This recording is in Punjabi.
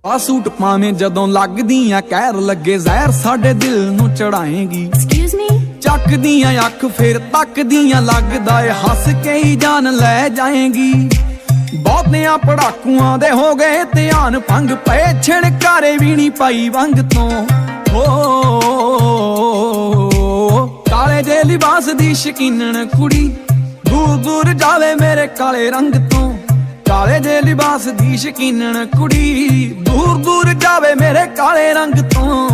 ਆ ਸੂਟ ਪਾਵੇਂ ਜਦੋਂ ਲੱਗਦੀਆਂ ਕਹਿਰ ਲੱਗੇ ਜ਼ਹਿਰ ਸਾਡੇ ਦਿਲ ਨੂੰ ਚੜਾਏਂਗੀ। Excuse me? ਚੱਕਦੀਆਂ ਅੱਖ ਫਿਰ ਤੱਕਦੀਆਂ ਲੱਗਦਾ ਏ ਹੱਸ ਕੇ ਹੀ ਜਾਨ ਲੈ ਜਾਏਂਗੀ। ਬਹੁਤਿਆਂ ਪੜਾਕੂਆਂ ਦੇ ਹੋ ਗਏ ਧਿਆਨ ਭੰਗ ਪਏ ਛਿੜਕਾਰੇ ਵੀ ਨਹੀਂ ਪਾਈ ਵੰਗ ਤੋਂ। ਹੋ ਕਾਲੇ ਜੇ ਲਿਬਾਸ ਦੀ ਸ਼ਕੀਨਣ ਕੁੜੀ ਦੂਰ ਦੂਰ ਜਾਵੇ ਮੇਰੇ ਕਾਲੇ ਰੰਗ ਤੋਂ। ਕਾਲੇ ਜੇ ਲਿਬਾਸ ਦੀ ਸ਼ਕੀਨਣ ਕੁੜੀ ਦੂਰ ਦੂਰ ਜਾਵੇ ਮੇਰੇ ਕਾਲੇ ਰੰਗ ਤੋਂ।